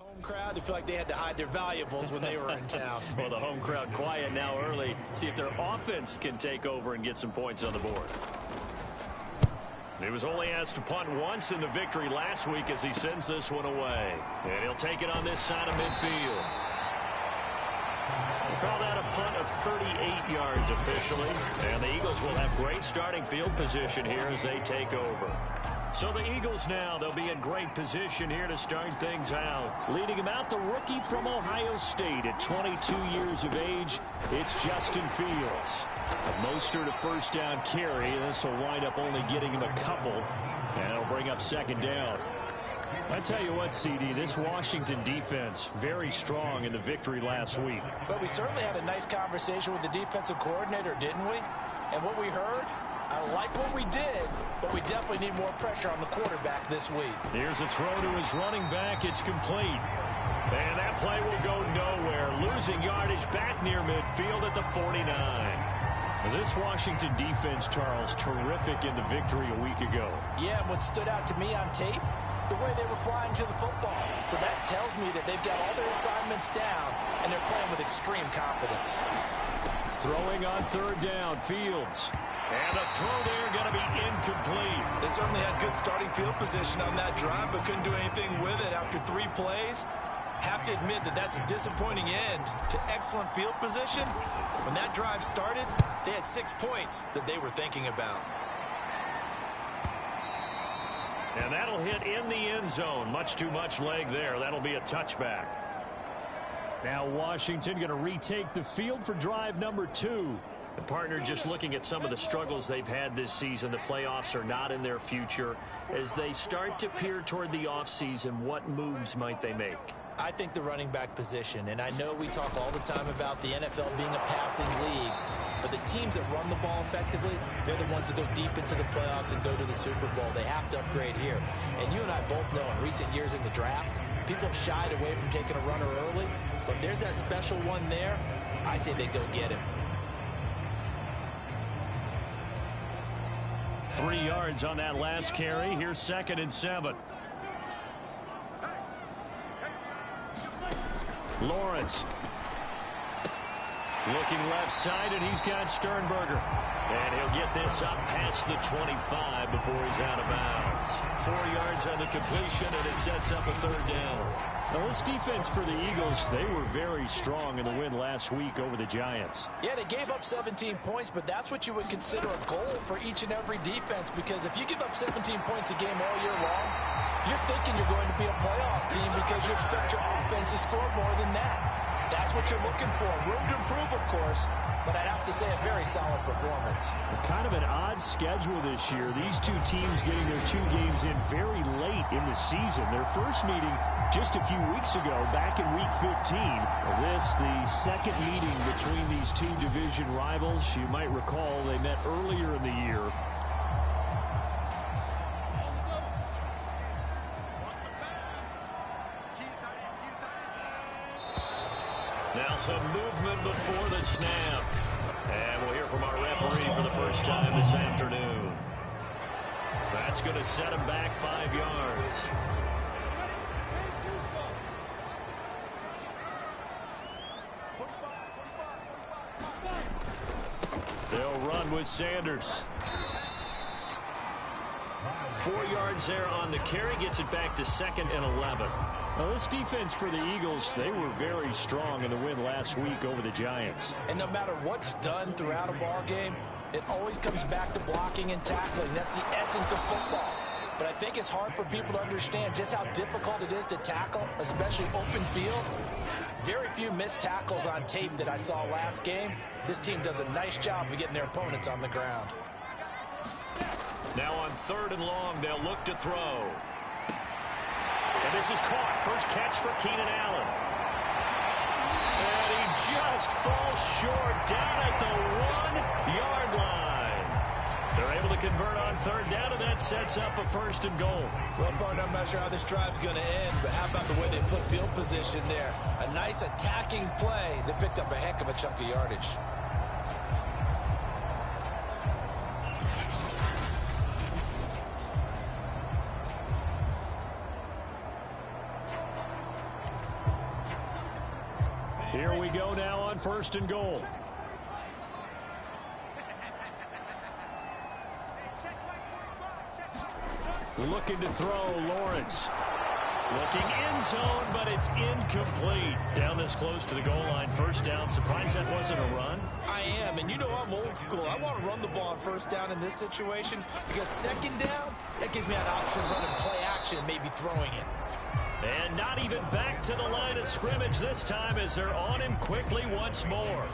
Home crowd, they feel like they had to hide their valuables when they were in town. Well, the home crowd quiet now early. See if their offense can take over and get some points on the board. He was only asked to punt once in the victory last week as he sends this one away. And he'll take it on this side of midfield. We'll call that a punt of 38 yards officially. And the Eagles will have great starting field position here as they take over. So the Eagles now, they'll be in great position here to start things out. Leading him out, the rookie from Ohio State at 22 years of age, it's Justin Fields. Mostert a first down carry. This will wind up only getting him a couple, and it'll bring up second down. I tell you what, CD, this Washington defense, very strong in the victory last week. But we certainly had a nice conversation with the defensive coordinator, didn't we? And what we heard, I like what we did, but we definitely need more pressure on the quarterback this week. Here's a throw to his running back. It's complete. And that play will go nowhere. Losing yardage back near midfield at the 49. This Washington defense, Charles, terrific in the victory a week ago. Yeah, and what stood out to me on tape, the way they were flying to the football. So that tells me that they've got all their assignments down, and they're playing with extreme confidence. Throwing on third down, Fields. And the throw there going to be incomplete. They certainly had good starting field position on that drive, but couldn't do anything with it after 3 plays. Have to admit that that's a disappointing end to excellent field position. When that drive started, they had 6 points that they were thinking about. And that'll hit in the end zone. Much too much leg there. That'll be a touchback. Now Washington going to retake the field for drive number 2. The partner just looking at some of the struggles they've had this season. The playoffs are not in their future. As they start to peer toward the offseason, what moves might they make? I think the running back position, and I know we talk all the time about the NFL being a passing league, but the teams that run the ball effectively, they're the ones that go deep into the playoffs and go to the Super Bowl. They have to upgrade here. And you and I both know in recent years in the draft, people have shied away from taking a runner early, but if there's that special one there, I say they go get him. 3 yards on that last carry. Here's 2nd and 7. Lawrence. Looking left side, and he's got Sternberger. And he'll get this up past the 25 before he's out of bounds. 4 yards on the completion, and it sets up a third down. Now, this defense for the Eagles, they were very strong in the win last week over the Giants. Yeah, they gave up 17 points, but that's what you would consider a goal for each and every defense, because if you give up 17 points a game all year long, you're thinking you're going to be a playoff team because you expect your offense to score more than that. That's what you're looking for. Room to improve, of course, but I'd have to say a very solid performance. Kind of an odd schedule this year. These two teams getting their 2 games in very late in the season. Their first meeting just a few weeks ago, back in Week 15. This, the second meeting between these 2 division rivals. You might recall they met earlier in the year. Now some movement before the snap. And we'll hear from our referee for the first time this afternoon. That's going to set him back 5 yards. They'll run with Sanders. 4 yards there on the carry. Gets it back to 2nd and 11. Now, this defense for the Eagles, they were very strong in the win last week over the Giants. And no matter what's done throughout a ball game, it always comes back to blocking and tackling. That's the essence of football. But I think it's hard for people to understand just how difficult it is to tackle, especially open field. Very few missed tackles on tape that I saw last game. This team does a nice job of getting their opponents on the ground. Now on 3rd and long, they'll look to throw. And this is caught. First catch for Keenan Allen. And he just falls short down at the 1-yard line. They're able to convert on 3rd down, and that sets up a 1st and goal. Well, partner, I'm not sure how this drive's going to end, but how about the way they flip field position there? A nice attacking play that picked up a heck of a chunk of yardage. Here we go now on 1st and goal. Looking to throw, Lawrence. Looking end zone, but it's incomplete. Down this close to the goal line. 1st down. Surprised that wasn't a run? I am, and you know I'm old school. I want to run the ball on 1st down in this situation because 2nd down, that gives me an option of running play action and maybe throwing it. And not even back to the line of scrimmage this time as they're on him quickly once more.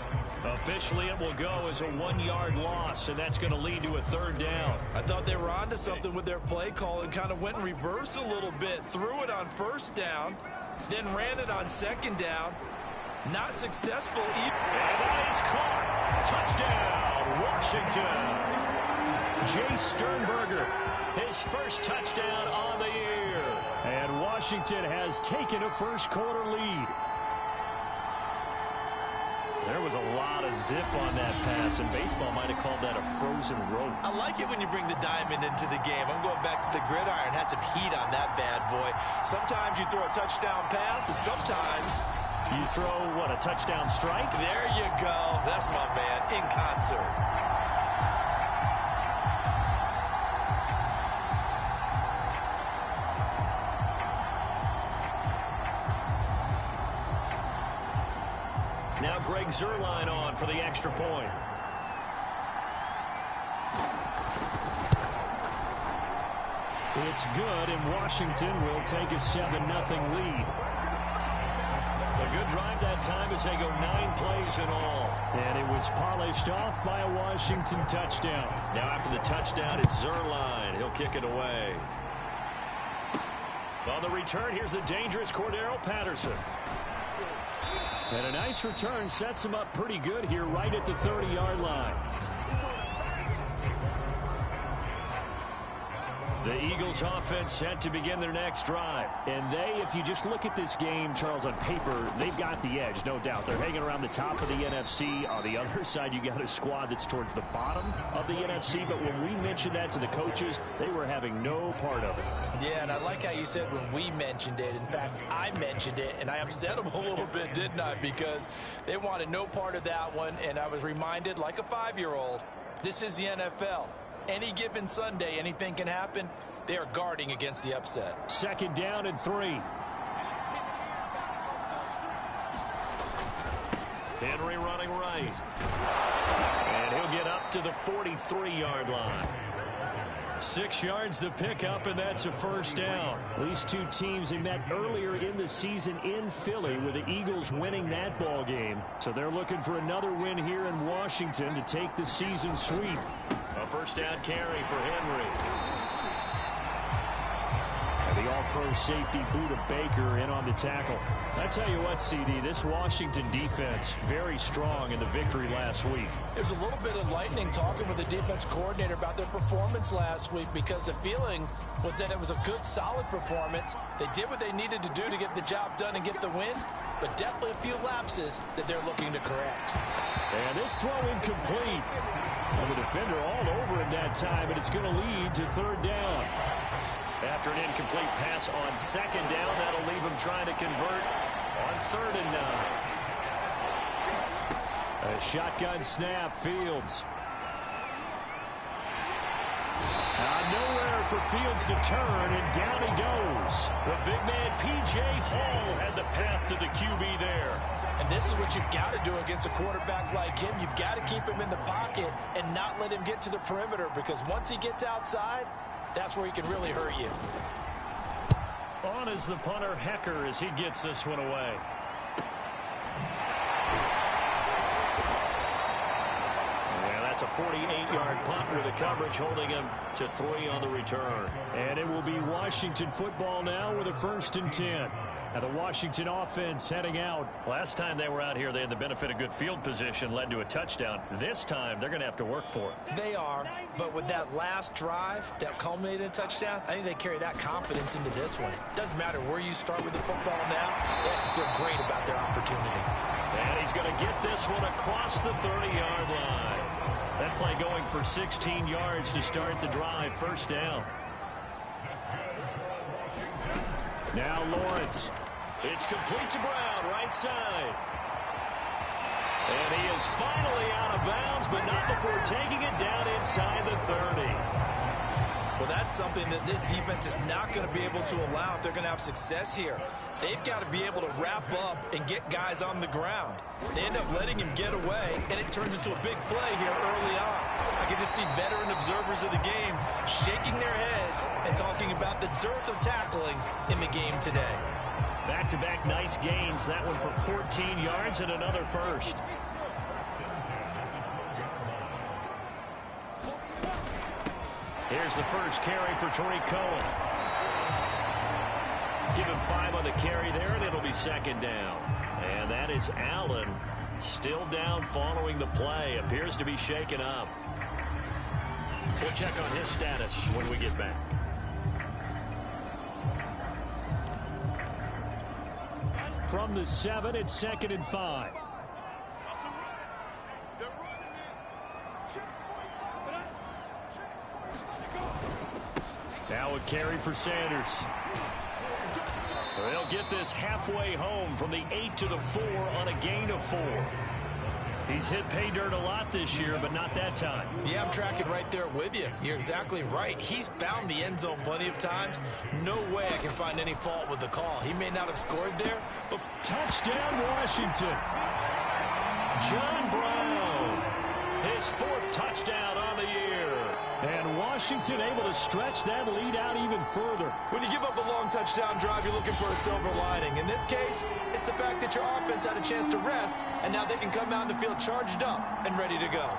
Officially, it will go as a 1-yard loss, and that's going to lead to a 3rd down. I thought they were onto something with their play call and kind of went in reverse a little bit. Threw it on 1st down, then ran it on 2nd down. Not successful either. And that is caught. Touchdown, Washington. Jay Sternberger, his 1st touchdown on the year. And Washington has taken a 1st quarter lead. There was a lot of zip on that pass, and baseball might have called that a frozen rope. I like it when you bring the diamond into the game. I'm going back to the gridiron. Had some heat on that bad boy. Sometimes you throw a touchdown pass, and sometimes you throw, what, a touchdown strike? There you go. That's my man, in concert. Now Greg Zuerlein on for the extra point. It's good, and Washington will take a 7-0 lead. A good drive that time as they go 9 plays in all. And it was polished off by a Washington touchdown. Now after the touchdown, it's Zuerlein. He'll kick it away. On the return, here's the dangerous Cordero Patterson. And a nice return sets him up pretty good here right at the 30-yard line. The Eagles offense set to begin their next drive. And they, if you just look at this game, Charles, on paper, they've got the edge, no doubt. They're hanging around the top of the NFC. On the other side, you got a squad that's towards the bottom of the NFC. But when we mentioned that to the coaches, they were having no part of it. Yeah, and I like how you said when we mentioned it. In fact, I mentioned it, and I upset them a little bit, didn't I? Because they wanted no part of that one, and I was reminded, like a 5-year-old, this is the NFL. Any given Sunday, anything can happen. They are guarding against the upset. 2nd down and 3. Henry running right. And he'll get up to the 43-yard line. 6 yards the pickup, and that's a 1st down. These two teams, they met earlier in the season in Philly with the Eagles winning that ball game. So they're looking for another win here in Washington to take the season sweep. A 1st down carry for Henry. And the all-pro safety Buda Baker in on the tackle. I tell you what, CD, this Washington defense, very strong in the victory last week. It was a little bit enlightening talking with the defense coordinator about their performance last week because the feeling was that it was a good, solid performance. They did what they needed to do to get the job done and get the win, but definitely a few lapses that they're looking to correct. And this throw incomplete. And the defender all over him that time, and it's going to lead to 3rd down. After an incomplete pass on 2nd down, that'll leave him trying to convert on 3rd and 9. A shotgun snap, Fields. Nowhere for Fields to turn, and down he goes. The big man, P.J. Hall, had the path to the QB there. And this is what you've got to do against a quarterback like him. You've got to keep him in the pocket and not let him get to the perimeter, because once he gets outside, that's where he can really hurt you. On is the punter, Hecker, as he gets this one away. Yeah, that's a 48-yard punt with the coverage holding him to 3 on the return. And it will be Washington football now with a 1st and 10. Now the Washington offense heading out. Last time they were out here, they had the benefit of good field position, led to a touchdown. This time, they're going to have to work for it. They are, but with that last drive that culminated in a touchdown, I think they carry that confidence into this one. Doesn't matter where you start with the football now, they have to feel great about their opportunity. And he's going to get this one across the 30-yard line. That play going for 16 yards to start the drive, 1st down. Now Lawrence. It's complete to Brown, right side. And he is finally out of bounds, but not before taking it down inside the 30. Well, that's something that this defense is not going to be able to allow if they're going to have success here. They've got to be able to wrap up and get guys on the ground. They end up letting him get away, and it turns into a big play here early on. I can just see veteran observers of the game shaking their heads and talking about the dearth of tackling in the game today. Back-to-back nice gains. That one for 14 yards and another first. Here's the first carry for Tariq Cohen. Give him 5 on the carry there, and it'll be second down. And that is Allen still down following the play. Appears to be shaken up. We'll check on his status when we get back. From the 7, it's 2nd and 5. Now a carry for Sanders. They'll get this halfway home from the 8 to the 4 on a gain of 4. He's hit pay dirt a lot this year, but not that time. Yeah, I'm tracking right there with you. You're exactly right. He's found the end zone plenty of times. No way I can find any fault with the call. He may not have scored there, but... Touchdown, Washington. John Brown. His 4th touchdown on the year. And Washington able to stretch that lead out even further. When you give up a long touchdown drive, you're looking for a silver lining. In this case, it's the fact that your offense had a chance to rest, and now they can come out and feel charged up and ready to go.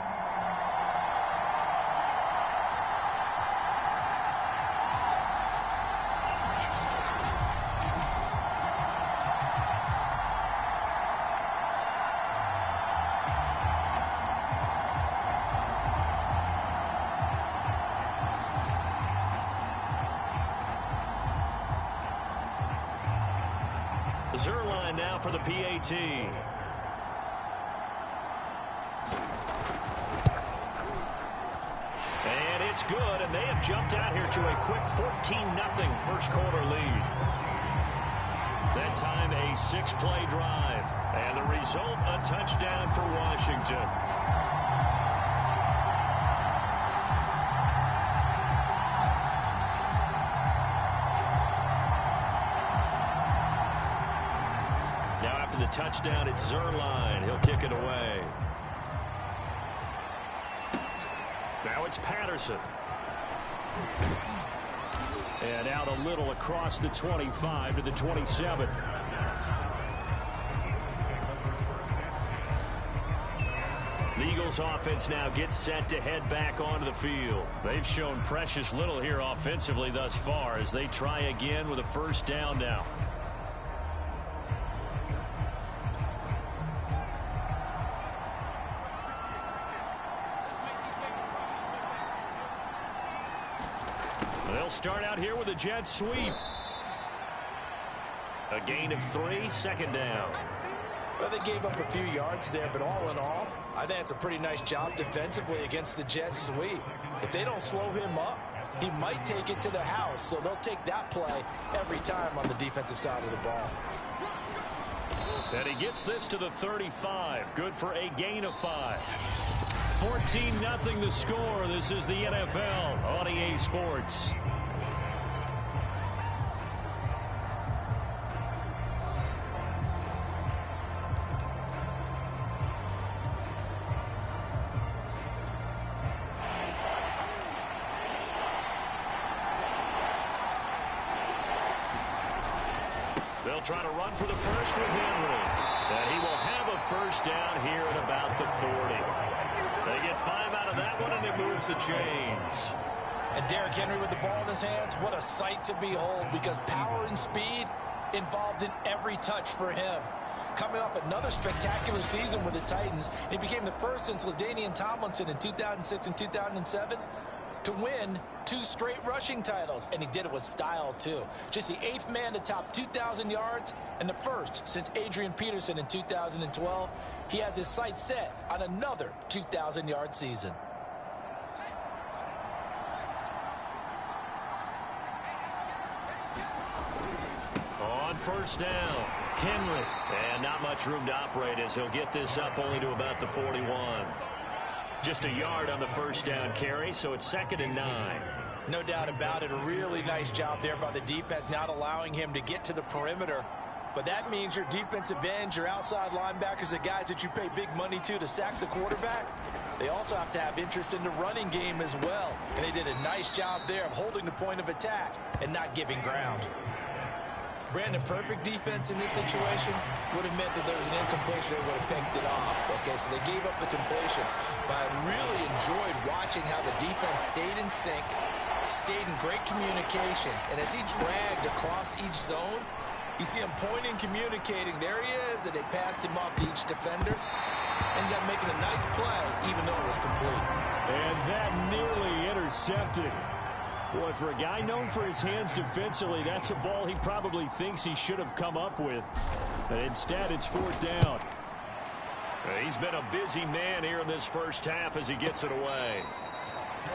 Zerline now for the PAT. And it's good, and they have jumped out here to a quick 14-0 first quarter lead. That time a 6-play drive, and the result a touchdown for Washington. The touchdown, it's Zerline. He'll kick it away. Now it's Patterson. And out a little across the 25 to the 27. The Eagles offense now gets set to head back onto the field. They've shown precious little here offensively thus far as they try again with a first down now. They'll start out here with a jet sweep. A gain of 3, second down. Well, they gave up a few yards there, but all in all, I think it's a pretty nice job defensively against the jet sweep. If they don't slow him up, he might take it to the house, so they'll take that play every time on the defensive side of the ball. And he gets this to the 35. Good for a gain of 5. 14-0 the score. This is the NFL on EA Sports. They'll try to run for the first with Henry. And he will have a first down here at about the 40. They get 5 out of that one, and it moves the chains. And Derrick Henry with the ball in his hands, what a sight to behold, because power and speed involved in every touch for him. Coming off another spectacular season with the Titans, he became the first since LaDainian Tomlinson in 2006 and 2007 to win 2 straight rushing titles, and he did it with style too. Just the 8th man to top 2,000 yards and the first since Adrian Peterson in 2012. He has his sights set on another 2,000-yard season. On first down, Henry. And not much room to operate as he'll get this up only to about the 41. Just a yard on the first down carry, so it's 2nd and 9. No doubt about it. A really nice job there by the defense, not allowing him to get to the perimeter. But that means your defensive ends, your outside linebackers, the guys that you pay big money to sack the quarterback, they also have to have interest in the running game as well. And they did a nice job there of holding the point of attack and not giving ground. Brandon, perfect defense in this situation would have meant that there was an incompletion. They would have picked it off. Okay, so they gave up the completion. But I really enjoyed watching how the defense stayed in sync, stayed in great communication. And as he dragged across each zone, you see him pointing, communicating. There he is, and they passed him off to each defender. Ended up making a nice play, even though it was complete. And that nearly intercepted. Boy, for a guy known for his hands defensively, that's a ball he probably thinks he should have come up with. But instead, it's 4th down. He's been a busy man here in this first half as he gets it away.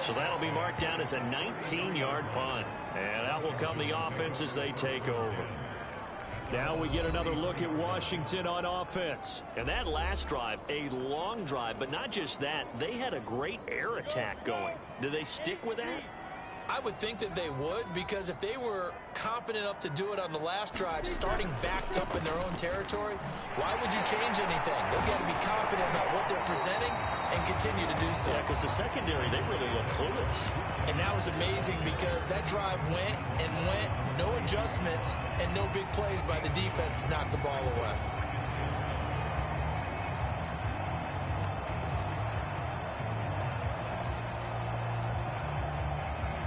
So that'll be marked down as a 19-yard punt. And out will come the offense as they take over. Now we get another look at Washington on offense. And that last drive, a long drive, but not just that. They had a great air attack going. Do they stick with that? I would think that they would, because if they were confident enough to do it on the last drive, starting backed up in their own territory, why would you change anything? They've got to be confident about what they're presenting and continue to do so. Yeah, because the secondary, they really look clueless. And that was amazing because that drive went and went, no adjustments, and no big plays by the defense to knock the ball away.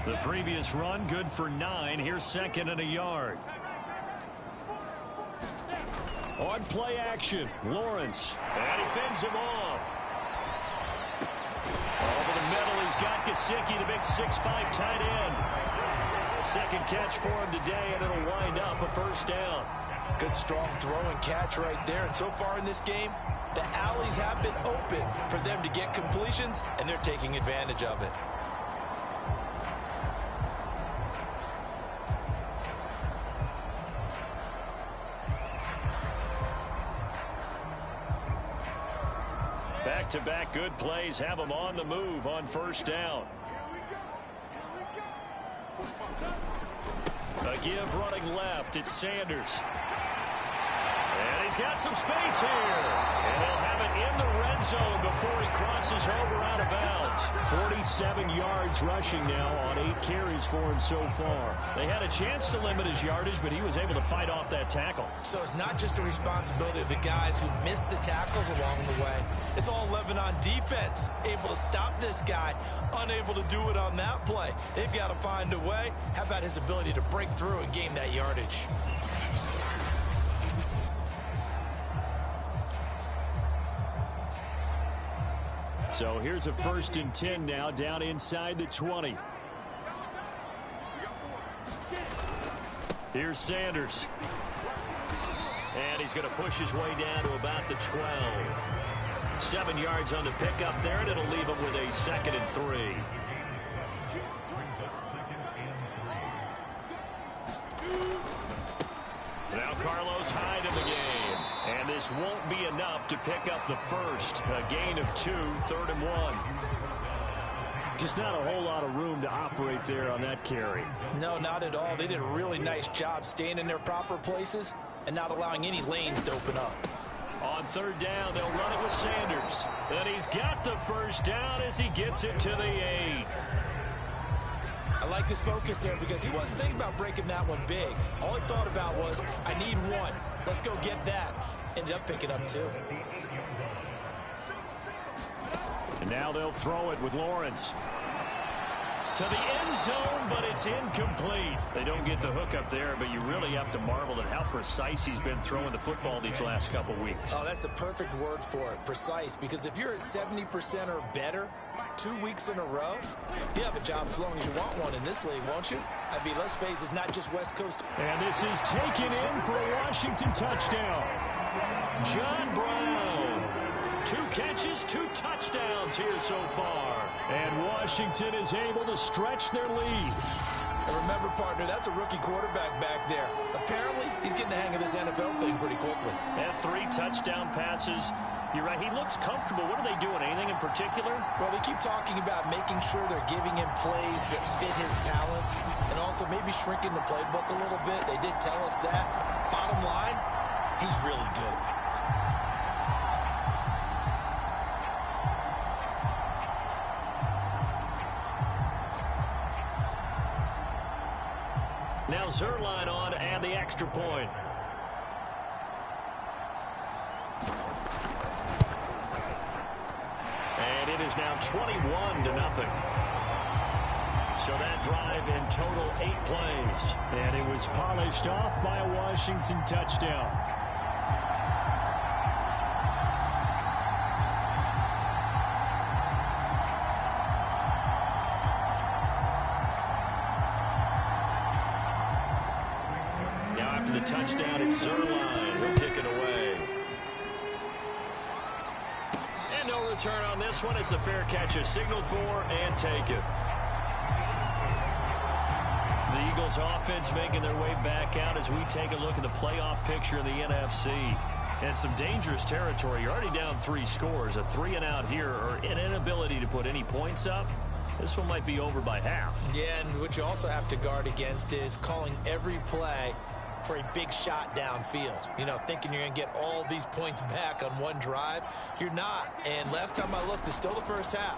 The previous run, good for 9. Here's 2nd and a yard. On play action, Lawrence. And he fends him off. Over the middle, he's got Gesicki, the big 6'5" tight end. Second catch for him today, and it'll wind up a first down. Good, strong throw and catch right there. And so far in this game, the alleys have been open for them to get completions, and they're taking advantage of it. Back-to-back good plays have them on the move on first down. A give running left. It's Sanders. And he's got some space here. And he'll have it in the red zone before he crosses over out of bounds. 47 yards rushing now on 8 carries for him so far. They had a chance to limit his yardage, but he was able to fight off that tackle. So it's not just the responsibility of the guys who missed the tackles along the way. It's all 11 on defense, able to stop this guy, unable to do it on that play. They've got to find a way. How about his ability to break through and gain that yardage? So here's a 1st and 10 now, down inside the 20. Here's Sanders. And he's going to push his way down to about the 12. 7 yards on the pickup there, and it'll leave him with a 2nd and 3. Now Carlos Hyde in the game. And this won't be enough to pick up the first. A gain of 2, 3rd and 1. Just not a whole lot of room to operate there on that carry. No, not at all. They did a really nice job staying in their proper places and not allowing any lanes to open up. On 3rd down, they'll run it with Sanders. And he's got the first down as he gets it to the 8. I like his focus there because he wasn't thinking about breaking that one big. All he thought about was, I need 1. Let's go get that. Ended up picking up 2. And now they'll throw it with Lawrence. To the end zone, but it's incomplete. They don't get the hook up there, but you really have to marvel at how precise he's been throwing the football these last couple weeks. Oh, that's the perfect word for it, precise. Because if you're at 70% or better 2 weeks in a row, you have a job as long as you want one in this league, won't you? I mean, let's face it, it's not just West Coast. And this is taken in for a Washington touchdown. John Brown. 2 catches, 2 touchdowns here so far. And Washington is able to stretch their lead. And remember, partner, that's a rookie quarterback back there. Apparently, he's getting the hang of this NFL thing pretty quickly. And 3 touchdown passes. You're right, he looks comfortable. What are they doing? Anything in particular? Well, they keep talking about making sure they're giving him plays that fit his talents and also maybe shrinking the playbook a little bit. They did tell us that. Bottom line, he's really good. Now Zerline on to add the extra point. And it is now 21-0. So that drive in total 8 plays. And it was polished off by a Washington touchdown. Now after the touchdown, it's Zerline. He'll kick it away. And no return on this one. It's the fair catch is signaled for and taken. The Eagles offense making their way back out as we take a look at the playoff picture in the NFC. And some dangerous territory. You're already down 3 scores. A 3-and-out here or an inability to put any points up. This one might be over by half. Yeah, and what you also have to guard against is calling every play for a big shot downfield. You know, thinking you're going to get all these points back on one drive. You're not. And last time I looked, it's still the first half.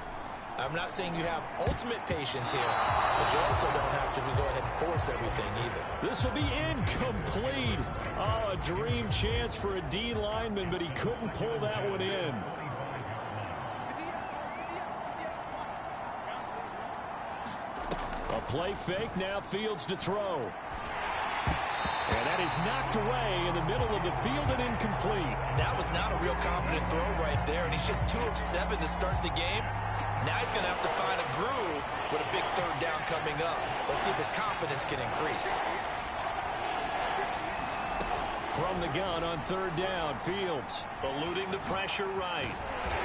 I'm not saying you have ultimate patience here, but you also don't have to go ahead and force everything either. This will be incomplete. Oh, a dream chance for a D lineman, but he couldn't pull that one in. A play fake, now Fields to throw. And that is knocked away in the middle of the field and incomplete. That was not a real confident throw right there, and he's just 2 of 7 to start the game. Now he's going to have to find a groove with a big 3rd down coming up. Let's see if his confidence can increase. From the gun on 3rd down, Fields. Eluding the pressure right.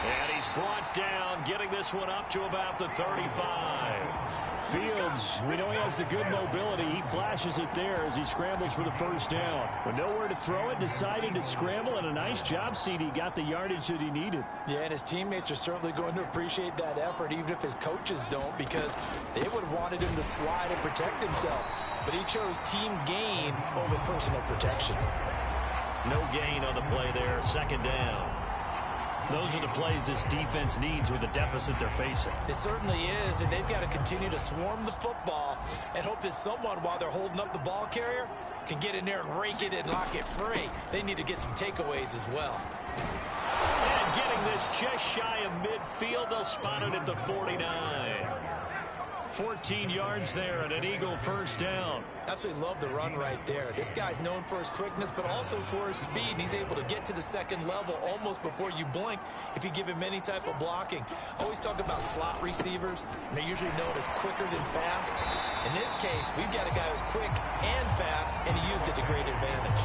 And he's brought down, getting this one up to about the 35. Fields, we know he has the good mobility. He flashes it there as he scrambles for the 1st down. But nowhere to throw it, decided to scramble, and a nice job, CD. Got the yardage that he needed. Yeah, and his teammates are certainly going to appreciate that effort, even if his coaches don't, because they would have wanted him to slide and protect himself. But he chose team gain over personal protection. No gain on the play there, 2nd down. Those are the plays this defense needs with the deficit they're facing. It certainly is, and they've got to continue to swarm the football and hope that someone, while they're holding up the ball carrier, can get in there and rake it and lock it free. They need to get some takeaways as well. And getting this just shy of midfield, they'll spot it at the 49. 14 yards there and an Eagle 1st down. Absolutely love the run right there. This guy's known for his quickness, but also for his speed. And he's able to get to the 2nd level almost before you blink if you give him any type of blocking. Always talk about slot receivers, and they're usually known as quicker than fast. In this case, we've got a guy who's quick and fast, and he used it to great advantage.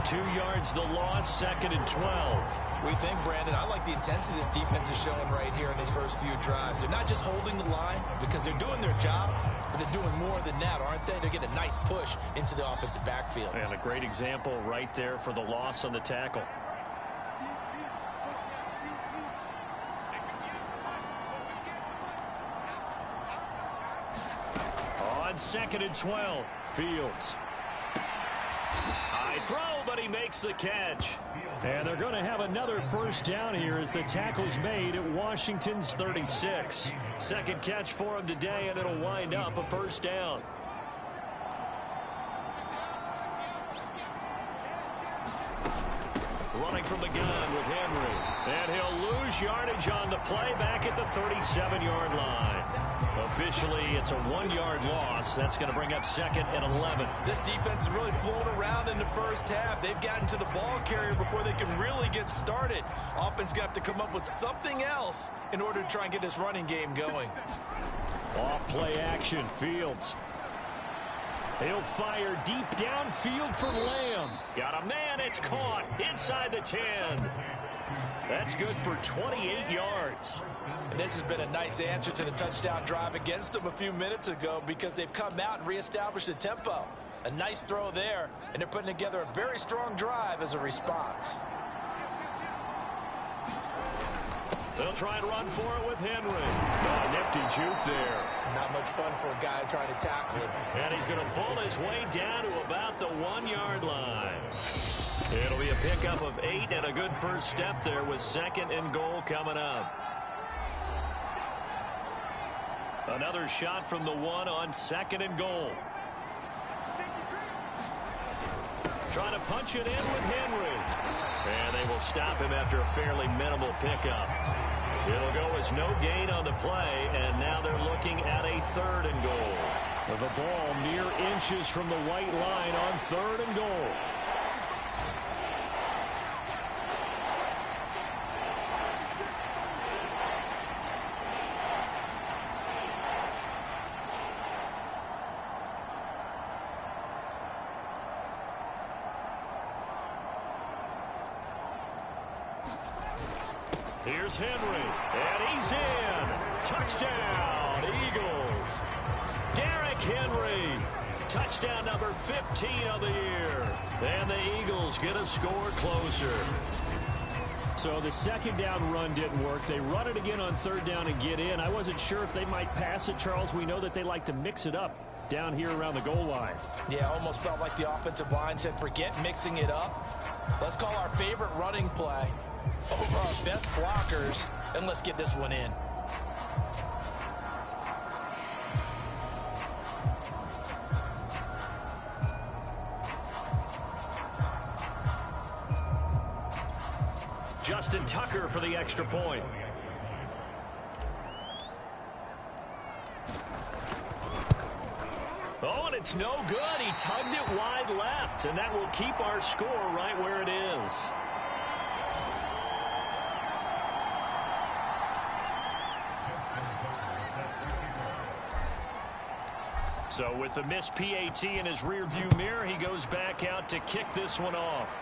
2 yards the loss, 2nd and 12. We think, Brandon, I like the intensity this defense is showing right here in these first few drives. They're not just holding the line because they're doing their job, but they're doing more than that, aren't they? They're getting a nice push into the offensive backfield. And a great example right there for the loss on the tackle. On 2nd and 12, Fields. High throw, but he makes the catch. And they're going to have another 1st down here as the tackle's made at Washington's 36. 2nd catch for him today, and it'll wind up a 1st down. Running from the gun with Henry. And he'll lose yardage on the play back at the 37-yard line. Officially, it's a 1-yard loss. That's going to bring up 2nd and 11. This defense is really flown around in the first half. They've gotten to the ball carrier before they can really get started. Offense got to come up with something else in order to try and get this running game going. Off play action, Fields. He'll fire deep downfield for Lamb. Got a man, it's caught inside the 10. That's good for 28 yards. And this has been a nice answer to the touchdown drive against them a few minutes ago because they've come out and reestablished the tempo. A nice throw there, and they're putting together a very strong drive as a response. They'll try and run for it with Henry. Oh, nifty juke there. Not much fun for a guy trying to tackle him. And he's going to pull his way down to about the 1-yard line. It'll be a pickup of 8 and a good first step there with 2nd and goal coming up. Another shot from the 1 on 2nd and goal. Trying to punch it in with Henry. And they will stop him after a fairly minimal pickup. It'll go as no gain on the play, and now they're looking at a 3rd and goal. The ball mere inches from the white line on 3rd and goal. Here's Henry, and he's in. Touchdown, Eagles. Derrick Henry, touchdown number 15 of the year. And the Eagles get a score closer. So the 2nd down run didn't work. They run it again on 3rd down and get in. I wasn't sure if they might pass it, Charles. We know that they like to mix it up down here around the goal line. Yeah, almost felt like the offensive line said, forget mixing it up. Let's call our favorite running play over our best blockers, and let's get this one in. Justin Tucker for the extra point. Oh, and it's no good. He tugged it wide left, and that will keep our score right where it is. So with the missed PAT in his rearview mirror, he goes back out to kick this one off.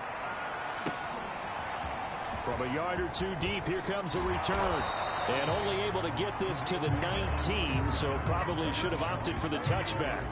From a yard or 2 deep, here comes a return. And only able to get this to the 19, so probably should have opted for the touchback.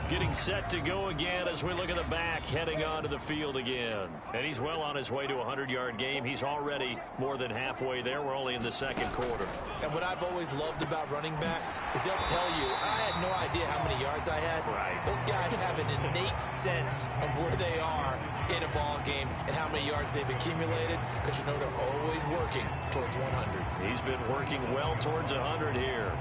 Getting set to go again as we look at the back heading onto the field again. And he's well on his way to a 100-yard game. He's already more than halfway there. We're only in the 2nd quarter. And what I've always loved about running backs is they'll tell you, I had no idea how many yards I had. Right. Those guys have an innate sense of where they are in a ball game and how many yards they've accumulated, because you know they're always working towards 100. He's been working well towards 100 here.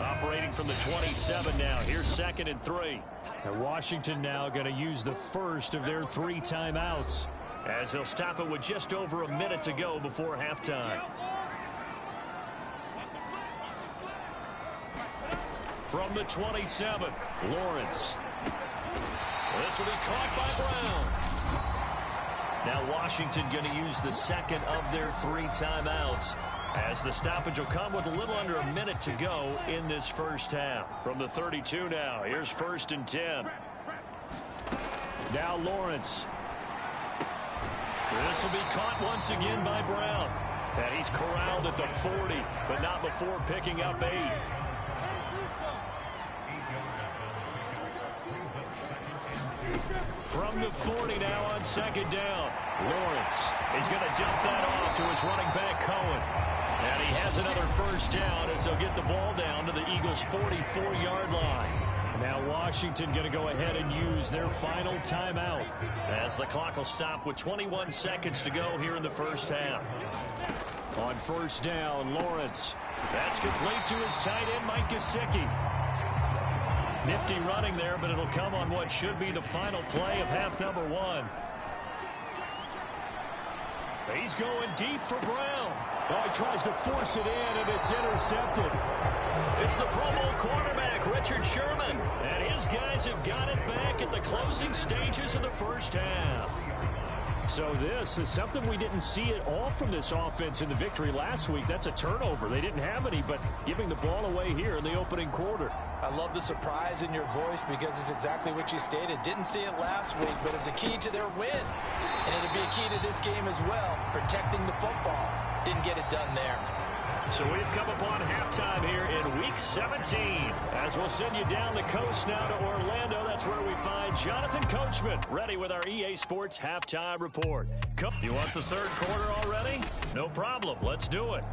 Operating from the 27 now. Here's 2nd and 3. And Washington now going to use the first of their 3 timeouts, as they'll stop it with just over a minute to go before halftime. From the 27, Lawrence. This will be caught by Brown. Now Washington going to use the 2nd of their 3 timeouts, as the stoppage will come with a little under a minute to go in this first half. From the 32 now, here's 1st and 10. Now Lawrence. This will be caught once again by Brown. And he's corralled at the 40, but not before picking up 8. From the 40 now on 2nd down. Lawrence is going to dump that off to his running back, Cohen. And he has another first down as they'll get the ball down to the Eagles' 44-yard line. Now Washington going to go ahead and use their final timeout, as the clock will stop with 21 seconds to go here in the first half. On 1st down, Lawrence. That's complete to his tight end, Mike Gesicki. Nifty running there, but it'll come on what should be the final play of half number 1. He's going deep for Brown. Oh, he tries to force it in, and it's intercepted. It's the Pro Bowl quarterback, Richard Sherman. And his guys have got it back at the closing stages of the first half. So this is something we didn't see at all from this offense in the victory last week. That's a turnover. They didn't have any, but giving the ball away here in the opening quarter. I love the surprise in your voice because it's exactly what you stated. Didn't see it last week, but it's a key to their win. And it'll be a key to this game as well, protecting the football. Didn't get it done there. So we've come upon halftime here in Week 17. As we'll send you down the coast now to Orlando, that's where we find Jonathan Coachman, ready with our EA Sports Halftime Report. You want the third quarter already? No problem. Let's do it.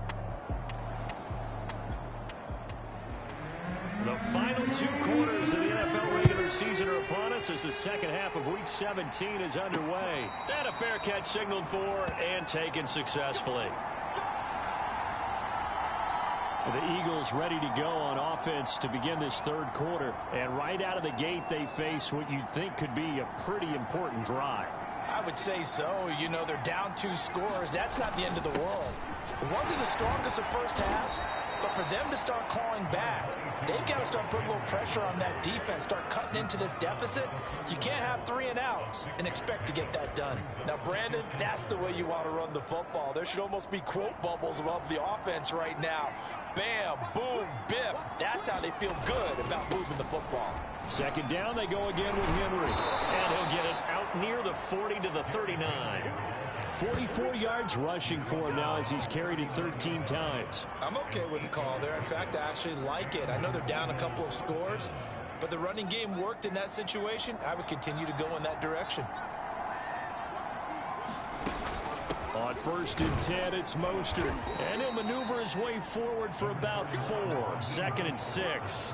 The final 2 quarters of the NFL regular season are upon us as the second half of Week 17 is underway. And a fair catch signaled for and taken successfully. The Eagles ready to go on offense to begin this third quarter. And right out of the gate, they face what you'd think could be a pretty important drive. I would say so. You know, they're down 2 scores. That's not the end of the world. It wasn't the strongest of first halves, but for them to start calling back, they've got to start putting a little pressure on that defense, start cutting into this deficit. You can't have 3 and outs and expect to get that done. Now, Brandon, that's the way you want to run the football. There should almost be quote bubbles above the offense right now. Bam, boom, biff. That's how they feel good about moving the football. Second down, they go again with Henry. And he'll get it out near the 40 to the 39. 44 yards rushing for him now as he's carried it 13 times. I'm okay with the call there. In fact, I actually like it. I know they're down a couple of scores, but the running game worked in that situation. I would continue to go in that direction. On 1st and 10, it's Mostert. And he'll maneuver his way forward for about 4. 2nd and 6.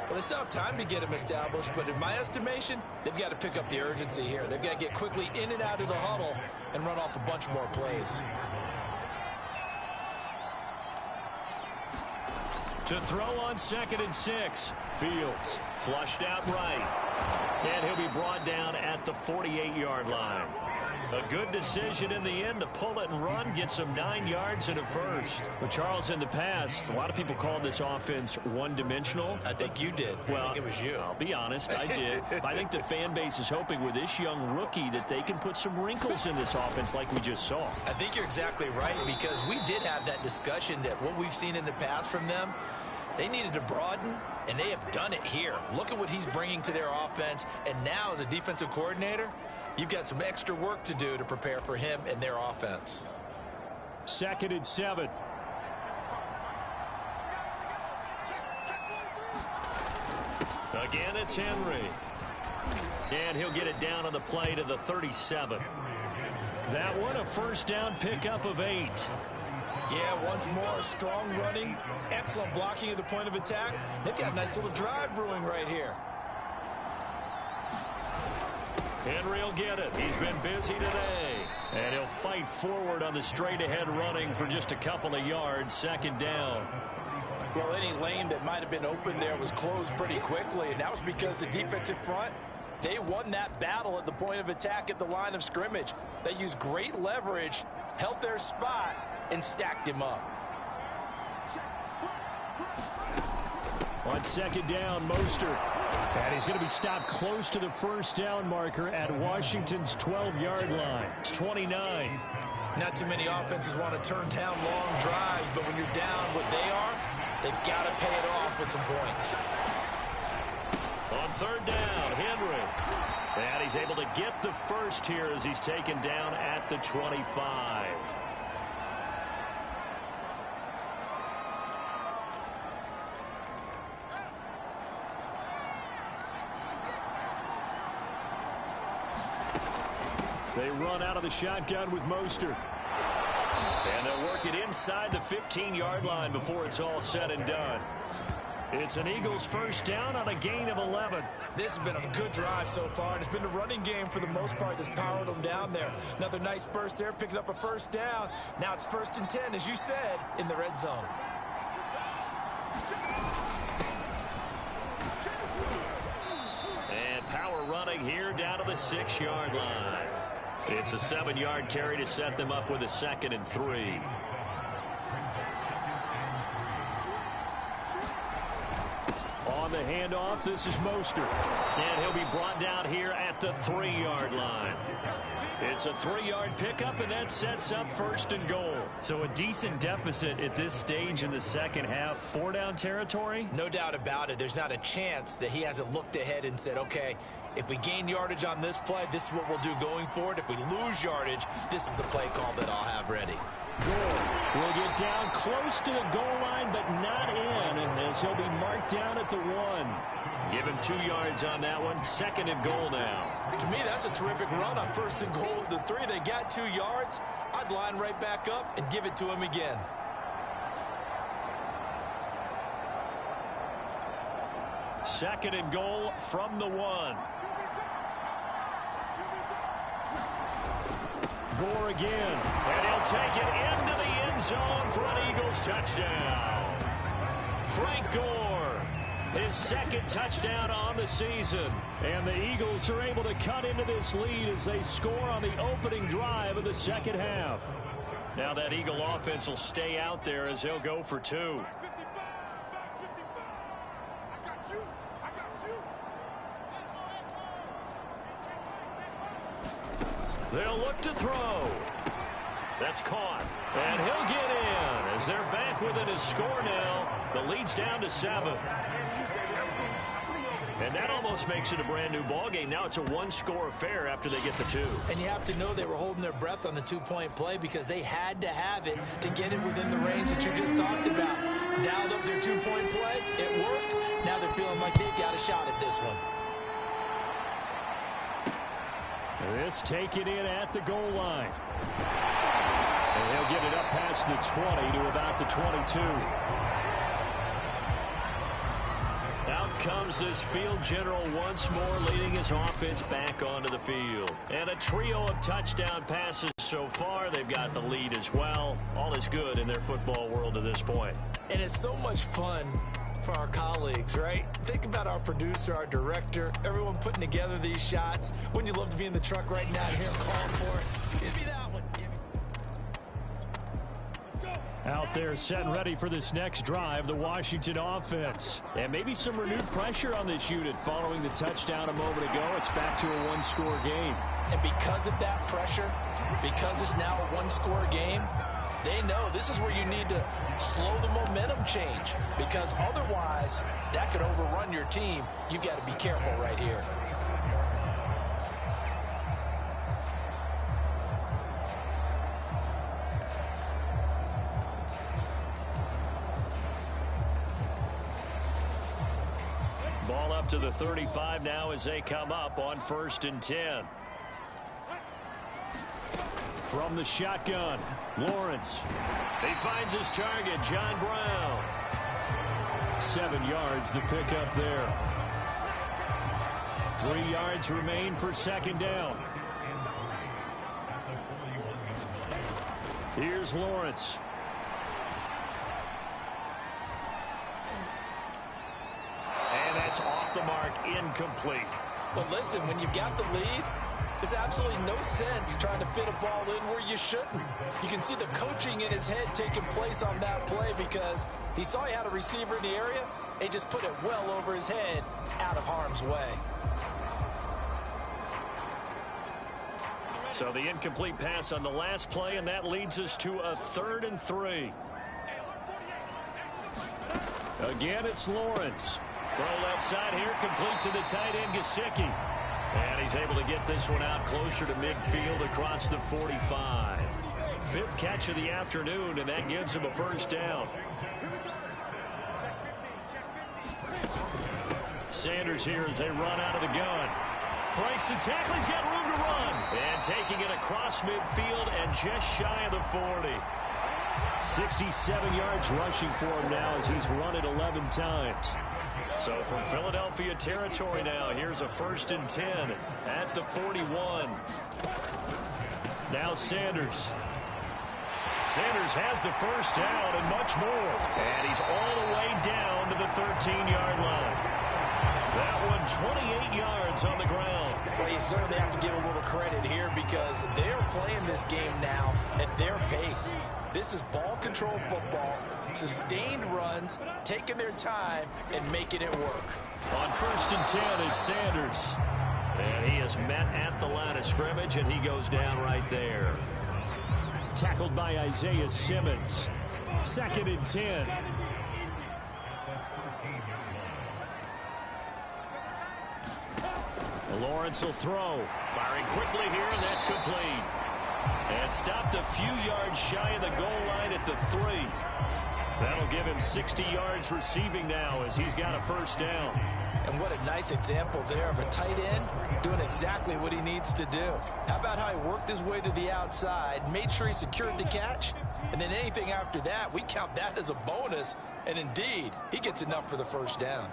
Well, they still have time to get him established, but in my estimation, they've got to pick up the urgency here. They've got to get quickly in and out of the huddle and run off a bunch more plays. To throw on 2nd and 6. Fields flushed out right. And he'll be brought down at the 48-yard line. A good decision in the end to pull it and run, get some 9 yards and a first. But Charles, in the past, a lot of people called this offense one-dimensional. I think you did. Well, I think it was you. I'll be honest, I did. I think the fan base is hoping with this young rookie that they can put some wrinkles in this offense like we just saw. I think you're exactly right, because we did have that discussion that what we've seen in the past from them, they needed to broaden, and they have done it here. Look at what he's bringing to their offense, and now as a defensive coordinator, you've got some extra work to do to prepare for him and their offense. 2nd and 7. Again, it's Henry. And he'll get it down on the play to the 37. That one, a first down pickup of 8. Yeah, once more, strong running, excellent blocking at the point of attack. They've got a nice little drive brewing right here. Henry will get it. He's been busy today. And he'll fight forward on the straight-ahead running for just a couple of yards. 2nd down. Well, any lane that might have been open there was closed pretty quickly, and that was because the defensive front, they won that battle at the point of attack at the line of scrimmage. They used great leverage, held their spot, and stacked him up. On 2nd down, Mostert. And he's going to be stopped close to the first down marker at Washington's 12-yard line. It's 29. Not too many offenses want to turn down long drives, but when you're down what they are, they've got to pay it off with some points. On 3rd down, Henry. And he's able to get the first here as he's taken down at the 25. They run out of the shotgun with Mostert. And they'll work it inside the 15-yard line before it's all said and done. It's an Eagles first down on a gain of 11. This has been a good drive so far, and it's been a running game for the most part that's powered them down there. Another nice burst there, picking up a first down. Now it's 1st and 10, as you said, in the red zone. And power running here down to the 6-yard line. It's a 7-yard carry to set them up with a 2nd and 3. On the handoff, this is Mostert. And he'll be brought down here at the 3-yard line. It's a 3-yard pickup, and that sets up 1st and goal. So a decent deficit at this stage in the second half. 4-down territory? No doubt about it. There's not a chance that he hasn't looked ahead and said, okay, if we gain yardage on this play, this is what we'll do going forward. If we lose yardage, this is the play call that I'll have ready. Gore will get down close to the goal line, but not in, as he'll be marked down at the 1. Give him 2 yards on that one. 2nd and goal now. To me, that's a terrific run on 1st and goal at the 3. They got 2 yards. I'd line right back up and give it to him again. Second and goal from the 1. Gore again. And he'll take it into the end zone for an Eagles touchdown. Frank Gore, his 2nd touchdown on the season. And the Eagles are able to cut into this lead as they score on the opening drive of the second half. Now that Eagle offense will stay out there as they'll go for 2. They'll look to throw. That's caught. And he'll get in as they're back within his score now. The lead's down to 7. And that almost makes it a brand new ball game. Now it's a 1-score affair after they get the 2. And you have to know they were holding their breath on the 2-point play because they had to have it to get it within the range that you just talked about. Dialed up their 2-point play. It worked. Now they're feeling like they've got a shot at this one. This taken in at the goal line. And they'll get it up past the 20 to about the 22. Out comes this field general once more, leading his offense back onto the field. And a trio of touchdown passes so far. They've got the lead as well. All is good in their football world at this point. And it's so much fun for our colleagues, right? Think about our producer, our director, everyone putting together these shots. Wouldn't you love to be in the truck right now and hear him calling for it? Give me that one. Out there set and ready for this next drive, the Washington offense. And maybe some renewed pressure on this unit following the touchdown a moment ago. It's back to a 1-score game. And because of that pressure, because it's now a 1-score game, they know this is where you need to slow the momentum change, because otherwise that could overrun your team. You've got to be careful right here. Ball up to the 35 now as they come up on 1st and 10. From the shotgun, Lawrence. He finds his target, John Brown. 7 yards, the pickup there. 3 yards remain for 2nd down. Here's Lawrence. And that's off the mark, incomplete. But listen, when you've got the lead, there's absolutely no sense trying to fit a ball in where you shouldn't. You can see the coaching in his head taking place on that play because he saw he had a receiver in the area and just put it well over his head out of harm's way. So the incomplete pass on the last play, and that leads us to a 3rd and 3. Again, it's Lawrence. Throw left side here, complete to the tight end, Gesicki. And he's able to get this one out closer to midfield across the 45. 5th catch of the afternoon, and that gives him a 1st down. Sanders here as they run out of the gun. Breaks the tackle, he's got room to run. And taking it across midfield and just shy of the 40. 67 yards rushing for him now as he's run it 11 times. So from Philadelphia territory now, here's a 1st and 10 at the 41. Now Sanders. Sanders has the 1st down and much more. And he's all the way down to the 13-yard line. That one 28 yards on the ground. Well, you certainly have to give a little credit here because they're playing this game now at their pace. This is ball control football, sustained runs, taking their time and making it work. On 1st and 10, it's Sanders. And he is met at the line of scrimmage, and he goes down right there. Tackled by Isaiah Simmons. 2nd and 10. Lawrence will throw. Firing quickly here, and that's complete. And stopped a few yards shy of the goal line at the 3. That'll give him 60 yards receiving now as he's got a first down. And what a nice example there of a tight end doing exactly what he needs to do. How about how he worked his way to the outside, made sure he secured the catch, and then anything after that, we count that as a bonus. And indeed, he gets enough for the first down.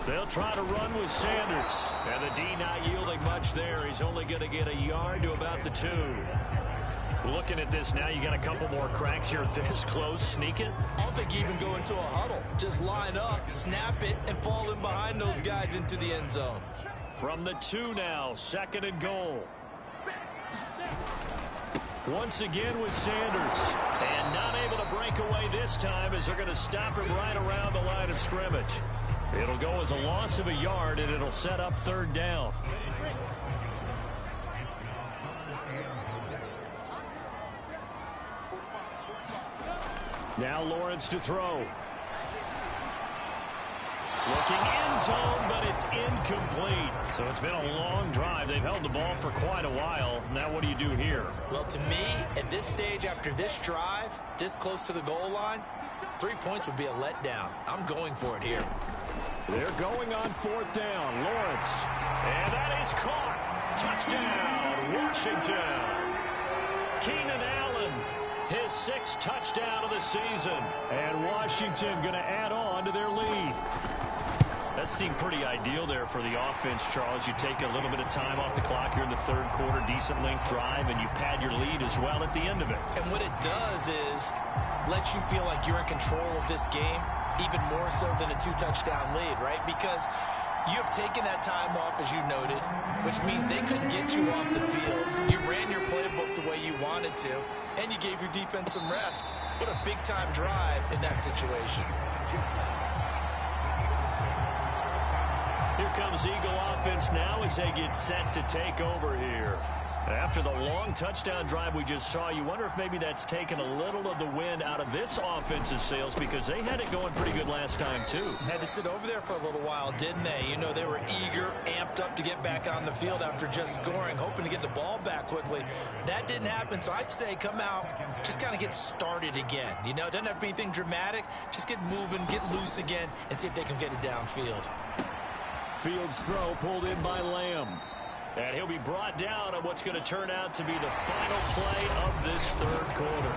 They'll try to run with Sanders. And the D not yielding much there. He's only going to get a yard to about the 2. Looking at this now, you got a couple more cracks here this close. Sneak it. I don't think you even go into a huddle. Just line up, snap it, and fall in behind those guys into the end zone. From the 2 now, 2nd and goal. Once again with Sanders. And not able to break away this time as they're going to stop him right around the line of scrimmage. It'll go as a loss of a yard, and it'll set up 3rd down. Now Lawrence to throw. Looking end zone, but it's incomplete. So it's been a long drive. They've held the ball for quite a while. Now what do you do here? Well, to me, at this stage, after this drive, this close to the goal line, 3 points would be a letdown. I'm going for it here. They're going on 4th down. Lawrence. And that is caught. Touchdown, Washington. Keenan Allen, his 6th touchdown of the season. And Washington going to add on to their lead. That seemed pretty ideal there for the offense, Charles. You take a little bit of time off the clock here in the 3rd quarter, decent length drive, and you pad your lead as well at the end of it. And what it does is let you feel like you're in control of this game, even more so than a 2-touchdown lead, right? Because you have taken that time off, as you noted, which means they couldn't get you off the field. You ran your playbook the way you wanted to, and you gave your defense some rest. What a big-time drive in that situation. Here comes Eagle offense now as they get set to take over here. After the long touchdown drive we just saw, you wonder if maybe that's taken a little of the wind out of this offensive sails, because they had it going pretty good last time, too. Had to sit over there for a little while, didn't they? You know, they were eager, amped up to get back on the field after just scoring, hoping to get the ball back quickly. That didn't happen, so I'd say come out, just kind of get started again. You know, it doesn't have to be anything dramatic. Just get moving, get loose again, and see if they can get it downfield. Fields throw pulled in by Lamb. And he'll be brought down on what's going to turn out to be the final play of this 3rd quarter.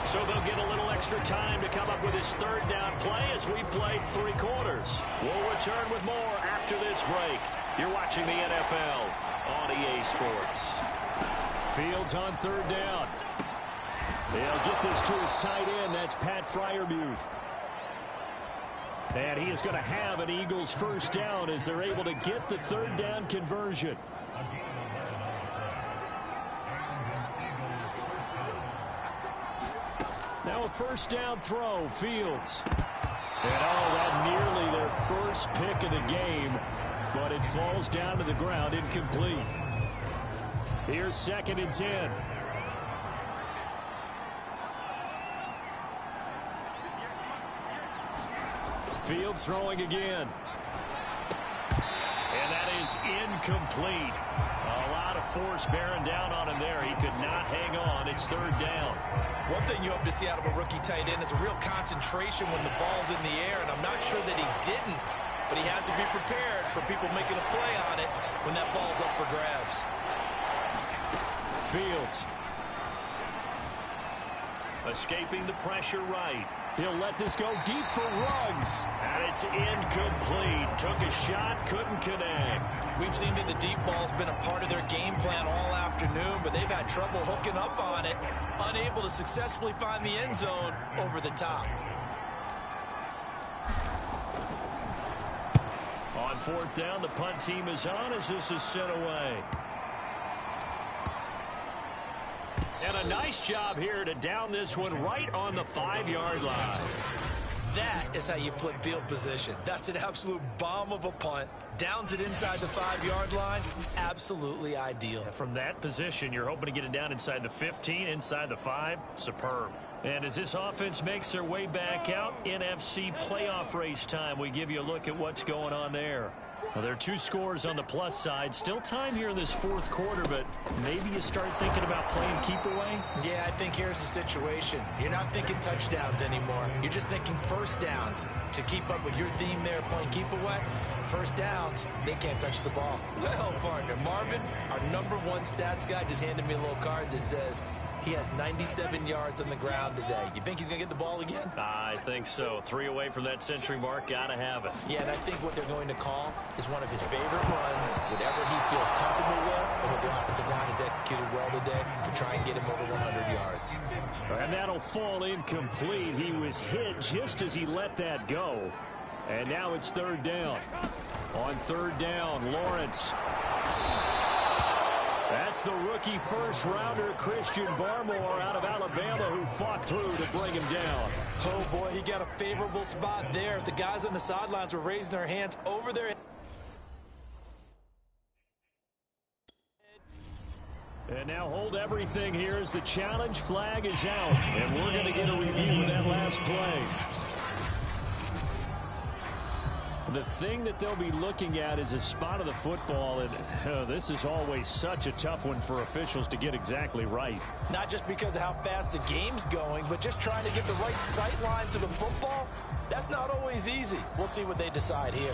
So they'll get a little extra time to come up with his 3rd down play as we played 3 quarters. We'll return with more after this break. You're watching the NFL on EA Sports. Fields on 3rd down. They'll get this to his tight end. That's Pat Freiermuth. And he is going to have an Eagles first down as they're able to get the 3rd down conversion. Now a first down throw, Fields. And that nearly their first pick of the game, but it falls down to the ground incomplete. Here's 2nd and 10. Fields throwing again. And that is incomplete. A lot of force bearing down on him there. He could not hang on. It's 3rd down. One thing you hope to see out of a rookie tight end is a real concentration when the ball's in the air, and I'm not sure that he didn't, but he has to be prepared for people making a play on it when that ball's up for grabs. Fields. Escaping the pressure right. He'll let this go deep for Ruggs. And it's incomplete. Took a shot, couldn't connect. We've seen that the deep ball's been a part of their game plan all afternoon, but they've had trouble hooking up on it, unable to successfully find the end zone over the top. On 4th down, the punt team is on as this is sent away. And a nice job here to down this one right on the 5-yard line. That is how you flip field position. That's an absolute bomb of a punt. Downs it inside the 5-yard line. Absolutely ideal. From that position, you're hoping to get it down inside the 15, inside the 5. Superb. And as this offense makes their way back out, NFC playoff race time, we give you a look at what's going on there. Well, there are 2 scores on the plus side. Still time here in this 4th quarter, but maybe you start thinking about playing keep away? Yeah, I think here's the situation. You're not thinking touchdowns anymore. You're just thinking first downs. To keep up with your theme there, playing keep away, first downs, they can't touch the ball. Well, partner, Marvin, our #1 stats guy, just handed me a little card that says he has 97 yards on the ground today. You think he's going to get the ball again? I think so. 3 away from that century mark. Got to have it. Yeah, and I think what they're going to call is one of his favorite runs, whatever he feels comfortable with, and what the offensive line has executed well today to try and get him over 100 yards. And that'll fall incomplete. He was hit just as he let that go. And now it's 3rd down. On 3rd down, Lawrence. That's the rookie first-rounder, Christian Barmore, out of Alabama, who fought through to bring him down. Oh, boy, he got a favorable spot there. The guys on the sidelines were raising their hands over their head. And now hold everything here as the challenge flag is out. And we're going to get a review of that last play. The thing that they'll be looking at is a spot of the football, and this is always such a tough one for officials to get exactly right. Not just because of how fast the game's going, but just trying to get the right sight line to the football. That's not always easy. We'll see what they decide here.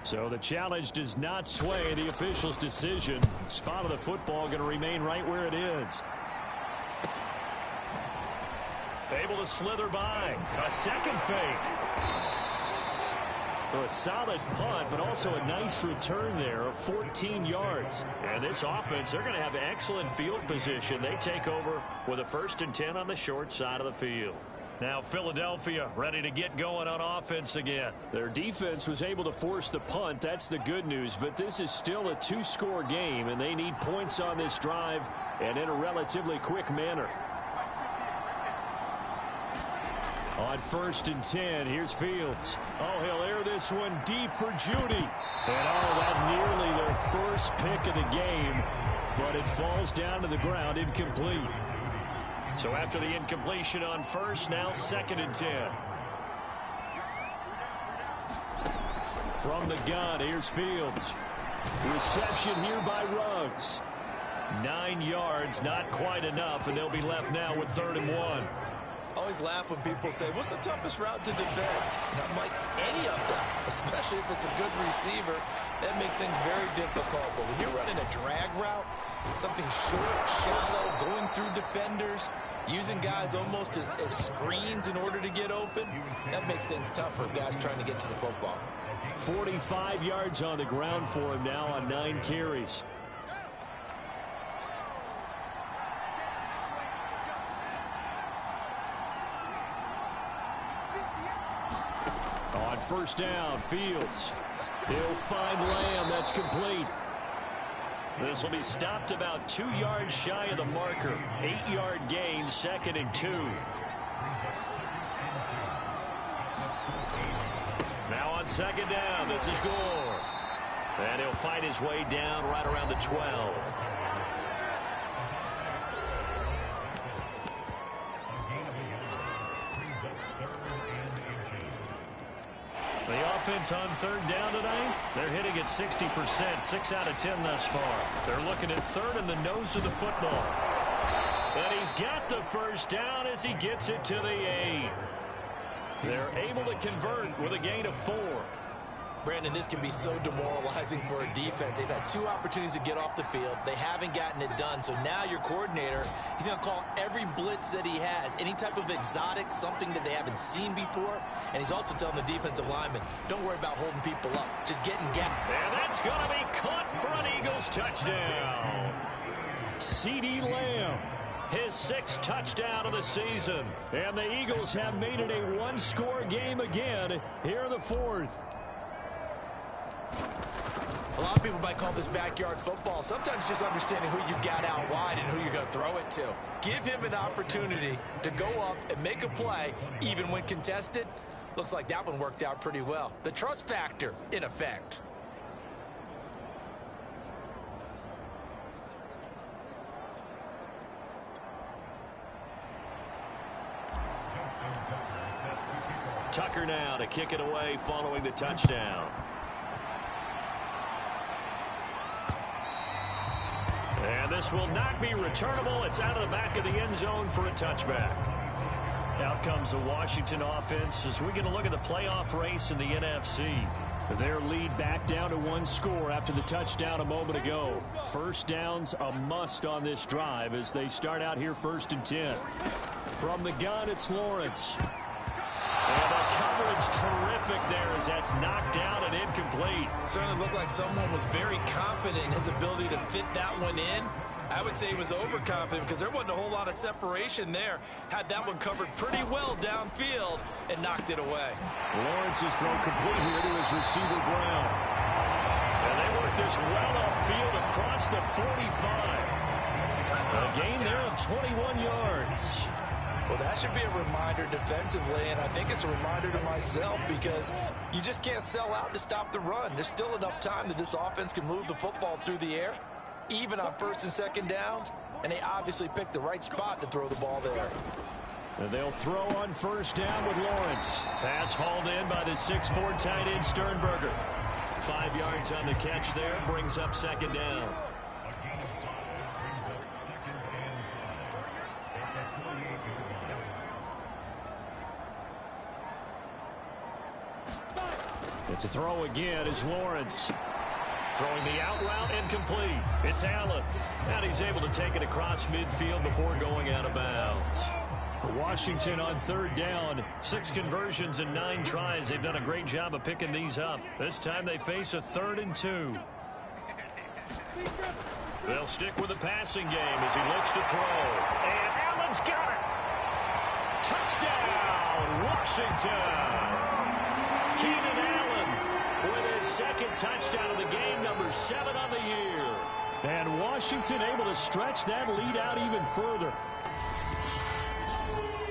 So the challenge does not sway the official's decision. Spot of the football going to remain right where it is. Able to slither by. A second fake. A solid punt, but also a nice return there of 14 yards. And this offense, they're going to have excellent field position. They take over with a 1st and 10 on the short side of the field. Now Philadelphia ready to get going on offense again. Their defense was able to force the punt. That's the good news. But this is still a 2-score game, and they need points on this drive and in a relatively quick manner. On 1st and 10, here's Fields. Oh, he'll air this one deep for Judy. And that nearly their first pick of the game, but it falls down to the ground incomplete. So after the incompletion on 1st, now 2nd and 10. From the gun, here's Fields. Reception here by Ruggs. 9 yards, not quite enough, and they'll be left now with 3rd and 1. Always laugh when people say, what's the toughest route to defend? Not like any of them, especially if it's a good receiver. That makes things very difficult. But when you're running a drag route, something short, shallow, going through defenders, using guys almost as screens in order to get open, that makes things tough for guys trying to get to the football. 45 yards on the ground for him now on 9 carries. On 1st down, Fields. He'll find Lamb. That's complete. This will be stopped about 2 yards shy of the marker. 8-yard gain, 2nd and 2. Now on 2nd down, this is Gore. And he'll fight his way down right around the 12. The offense on 3rd down tonight, they're hitting at 60%, 6 out of 10 thus far. They're looking at 3rd in the nose of the football. And he's got the 1st down as he gets it to the 8. They're able to convert with a gain of 4. Brandon, this can be so demoralizing for a defense. They've had 2 opportunities to get off the field. They haven't gotten it done. So now your coordinator, he's going to call every blitz that he has, any type of exotic, something that they haven't seen before. And he's also telling the defensive lineman, don't worry about holding people up. Just get in gap. And that's going to be caught for an Eagles touchdown. CeeDee Lamb. His 6th touchdown of the season. And the Eagles have made it a 1-score game again here in the 4th. A lot of people might call this backyard football. Sometimes just understanding who you got out wide and who you're going to throw it to. Give him an opportunity to go up and make a play, even when contested. Looks like that one worked out pretty well. The trust factor, in effect. Tucker now to kick it away following the touchdown. And this will not be returnable. It's out of the back of the end zone for a touchback. Out comes the Washington offense as we get a look at the playoff race in the NFC. Their lead back down to one score after the touchdown a moment ago. First down's a must on this drive as they start out here 1st and 10. From the gun, it's Lawrence. And the coverage terrific there as that's knocked down and incomplete. Certainly looked like someone was very confident in his ability to fit that one in. I would say he was overconfident because there wasn't a whole lot of separation there. Had that one covered pretty well downfield and knocked it away. Lawrence's throw complete here to his receiver, Brown. And they work this well upfield across the 45. A gain there of 21 yards. Well, that should be a reminder defensively, and I think it's a reminder to myself because you just can't sell out to stop the run. There's still enough time that this offense can move the football through the air, even on 1st and 2nd downs, and they obviously picked the right spot to throw the ball there. And they'll throw on 1st down with Lawrence. Pass hauled in by the 6'4" tight end Sternberger. 5 yards on the catch there, brings up 2nd down. It's a throw again as Lawrence. Throwing the out route incomplete. It's Allen. And he's able to take it across midfield before going out of bounds. For Washington on 3rd down. 6 conversions and 9 tries. They've done a great job of picking these up. This time they face a 3rd and 2. They'll stick with the passing game as he looks to throw. And Allen's got it. Touchdown, Washington. Keenan Allen with his 2nd touchdown of the game, number 7 on the year. And Washington able to stretch that lead out even further.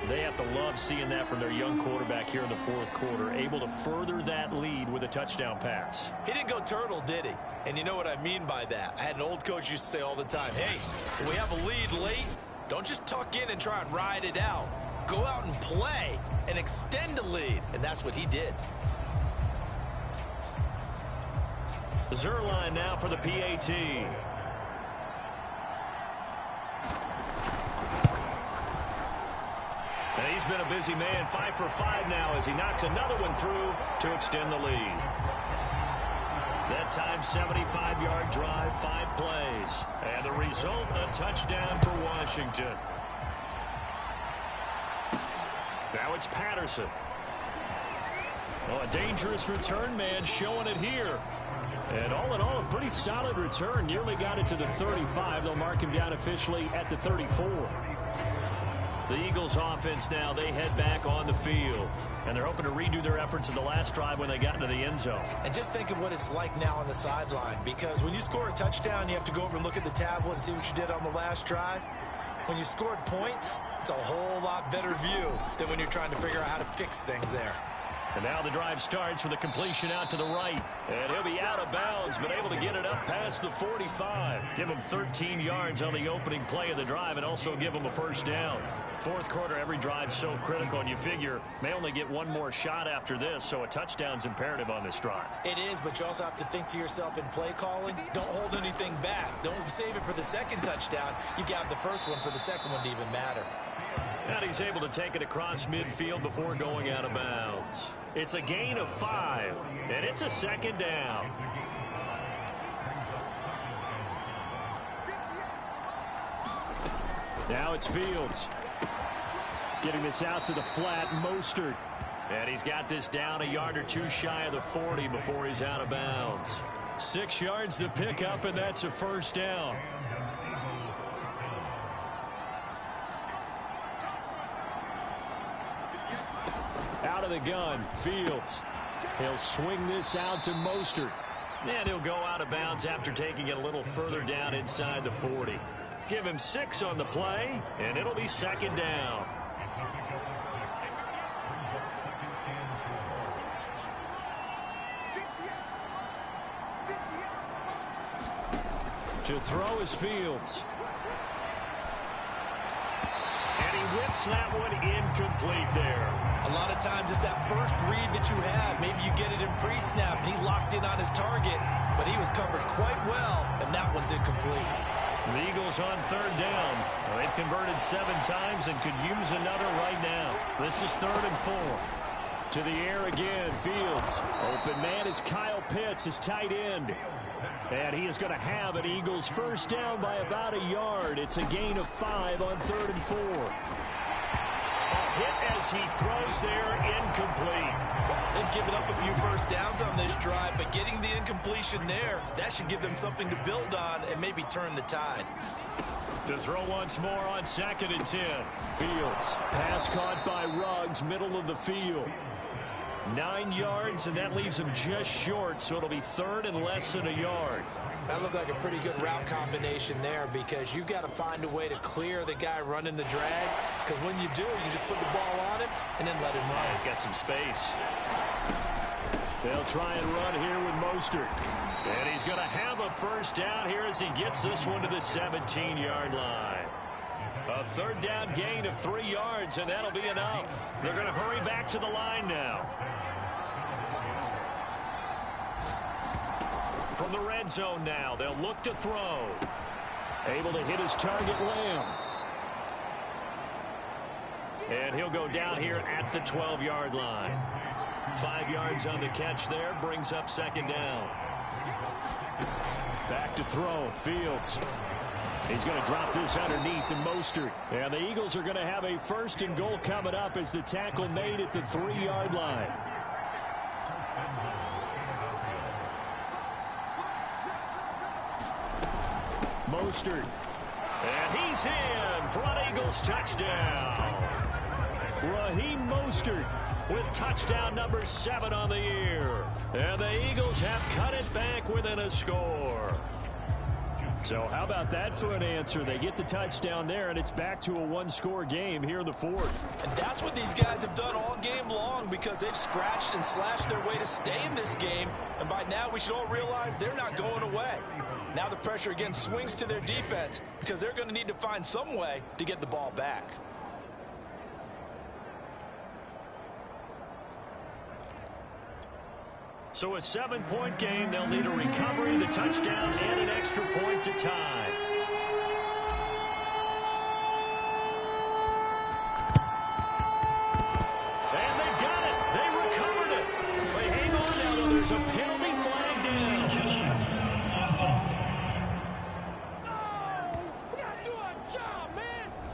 They have to love seeing that from their young quarterback here in the 4th quarter, able to further that lead with a touchdown pass. He didn't go turtle, did he? And you know what I mean by that. I had an old coach used to say all the time, hey, when we have a lead late, don't just tuck in and try and ride it out. Go out and play and extend the lead. And that's what he did. Zerline now for the PAT. And he's been a busy man, 5 for 5 now as he knocks another one through to extend the lead. That time, 75-yard drive, 5 plays. And the result, a touchdown for Washington. Now it's Patterson. Oh, a dangerous return man showing it here. And all in all, a pretty solid return. Nearly got it to the 35. They'll mark him down officially at the 34. The Eagles offense now, they head back on the field. And they're hoping to redo their efforts in the last drive when they got into the end zone. And just think of what it's like now on the sideline. Because when you score a touchdown, you have to go over and look at the tablet and see what you did on the last drive. When you scored points, it's a whole lot better view than when you're trying to figure out how to fix things there. And now the drive starts with a completion out to the right. And he'll be out of bounds, but able to get it up past the 45. Give him 13 yards on the opening play of the drive and also give him a 1st down. 4th quarter, every drive's so critical, and you figure may only get one more shot after this, so a touchdown's imperative on this drive. It is, but you also have to think to yourself in play calling, don't hold anything back. Don't save it for the 2nd touchdown. You got the 1st one for the 2nd one to even matter. And he's able to take it across midfield before going out of bounds. It's a gain of 5, and it's a 2nd down. Now it's Fields. Getting this out to the flat, Mostert. And he's got this down a yard or 2 shy of the 40 before he's out of bounds. 6 yards to pick up, and that's a 1st down. Out of the gun, Fields. He'll swing this out to Mostert. And he'll go out of bounds after taking it a little further down inside the 40. Give him 6 on the play, and it'll be second down. To throw is Fields. And he whips that one incomplete there. A lot of times it's that first read that you have. Maybe you get it in pre-snap, and he locked in on his target, but he was covered quite well, and that one's incomplete. The Eagles on third down. They've converted 7 times and could use another right now. This is 3rd and 4. To the air again, Fields. Open man is Kyle Pitts, his tight end. And he is going to have an Eagles first down by about a yard. It's a gain of 5 on 3rd and 4. A hit as he throws there, incomplete. They've given up a few first downs on this drive, but getting the incompletion there, that should give them something to build on and maybe turn the tide. To throw once more on 2nd and 10. Fields. Pass caught by Ruggs, middle of the field. 9 yards, and that leaves him just short, so it'll be 3rd and less than a yard. That looked like a pretty good route combination there, because you've got to find a way to clear the guy running the drag, because when you do, you just put the ball on him and then let him run. He's got some space. They'll try and run here with Mostert. And he's going to have a first down here as he gets this one to the 17-yard line. A 3rd down gain of 3 yards, and that'll be enough. They're going to hurry back to the line now. From the red zone now, they'll look to throw. Able to hit his target, Lamb. And he'll go down here at the 12-yard line. 5 yards on the catch there, brings up 2nd down. Back to throw, Fields. He's going to drop this underneath to Mostert. And the Eagles are going to have a 1st and goal coming up as the tackle made at the 3-yard line. Mostert. And he's in for an Eagles touchdown. Raheem Mostert with touchdown number 7 on the year. And the Eagles have cut it back within a score. So how about that for an answer? They get the touchdown there, and it's back to a 1-score game here in the 4th. And that's what these guys have done all game long, because they've scratched and slashed their way to stay in this game. And by now, we should all realize they're not going away. Now the pressure again swings to their defense, because they're going to need to find some way to get the ball back. So a 7-point game. They'll need a recovery, the touchdown, and an extra point to tie. And they've got it. They recovered it. They hang on now, though. There's a penalty flag down.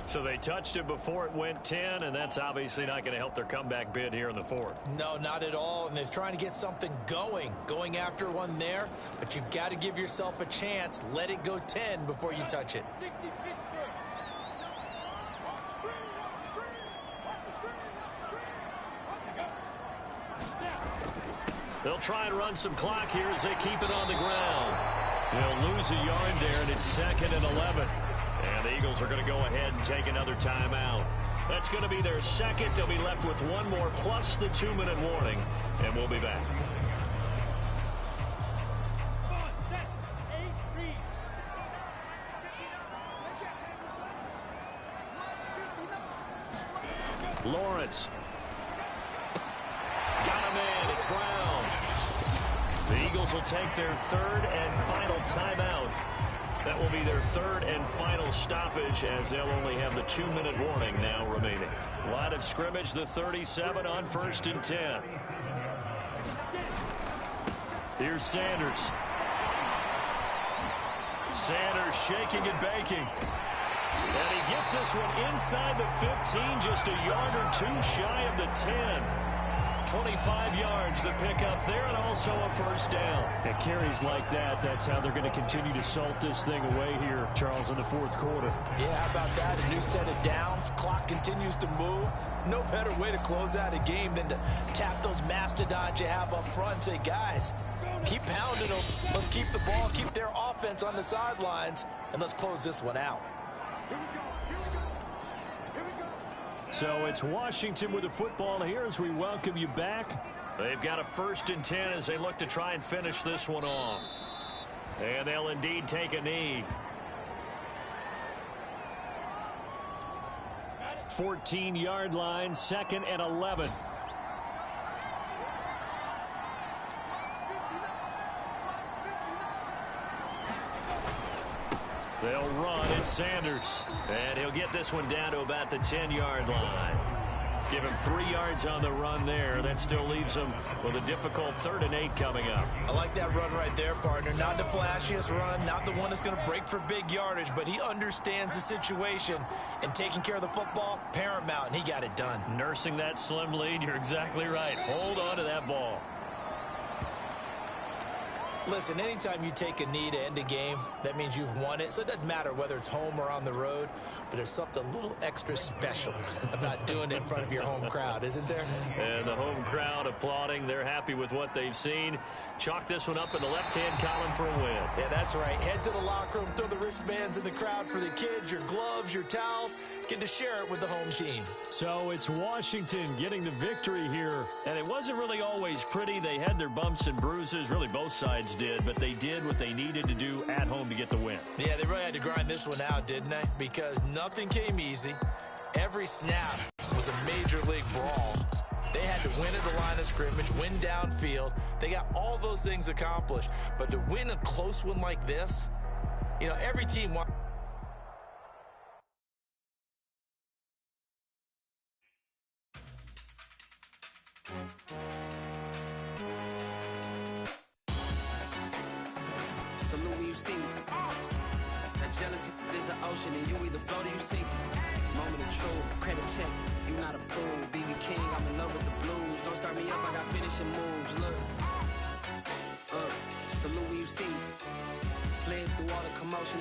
So they touched it before it went 10, and that's obviously not going to help their comeback bid here in the 4th. No, not at all, and they're trying to get something going after one there, but you've got to give yourself a chance. Let it go 10 before you touch it. They'll try and run some clock here as they keep it on the ground. They'll lose a yard there, and it's 2nd and 11. And the Eagles are going to go ahead and take another timeout. That's going to be their 2nd. They'll be left with 1 more plus the 2-minute warning, and we'll be back. Lawrence. Got him in. It's Brown. The Eagles will take their 3rd and final timeout. That will be their 3rd and final stoppage, as they'll only have the 2-minute warning now remaining. Line of scrimmage, the 37 on 1st and 10. Here's Sanders. Sanders shaking and baking. And he gets this one inside the 15, just a yard or 2 shy of the 10. 25 yards the pickup there, and also a first down. It carries like that. That's how they're going to continue to salt this thing away here, Charles, in the 4th quarter. Yeah, how about that? A new set of downs. Clock continues to move. No better way to close out a game than to tap those mastodons you have up front and say, guys, Keep pounding them. Let's keep the ball, keep their offense on the sidelines, and let's close this one out. So it's Washington with the football here as we welcome you back. They've got a 1st and 10 as they look to try and finish this one off. And they'll indeed take a knee. 14-yard line, 2nd and 11. They'll run. It's Sanders. And he'll get this one down to about the 10-yard line. Give him 3 yards on the run there. That still leaves him with a difficult 3rd and 8 coming up. I like that run right there, partner. Not the flashiest run, not the one that's going to break for big yardage, but he understands the situation, and taking care of the football, paramount, and he got it done. Nursing that slim lead, you're exactly right. Hold on to that ball. Listen, anytime you take a knee to end a game, that means you've won it. So it doesn't matter whether it's home or on the road, but there's something a little extra special about doing it in front of your home crowd, isn't there? And the home crowd applauding. They're happy with what they've seen. Chalk this one up in the left-hand column for a win. Yeah, that's right. Head to the locker room, throw the wristbands in the crowd for the kids, your gloves, your towels. Get to share it with the home team. So it's Washington getting the victory here. And it wasn't really always pretty. They had their bumps and bruises. Really, both sides did. But they did what they needed to do at home to get the win. Yeah, they really had to grind this one out, didn't they? Because nothing came easy. Every snap was a major league brawl. They had to win at the line of scrimmage, win downfield. They got all those things accomplished. But to win a close one like this, you know, every team wants. Salute when you see me. That jealousy is an ocean, and you either float or you sink. Moment of truth, credit check. You not approved. BB King, I'm in love with the blues. Don't start me up, I got finishing moves. Look. Salute when you see me. Slid through all the commotion.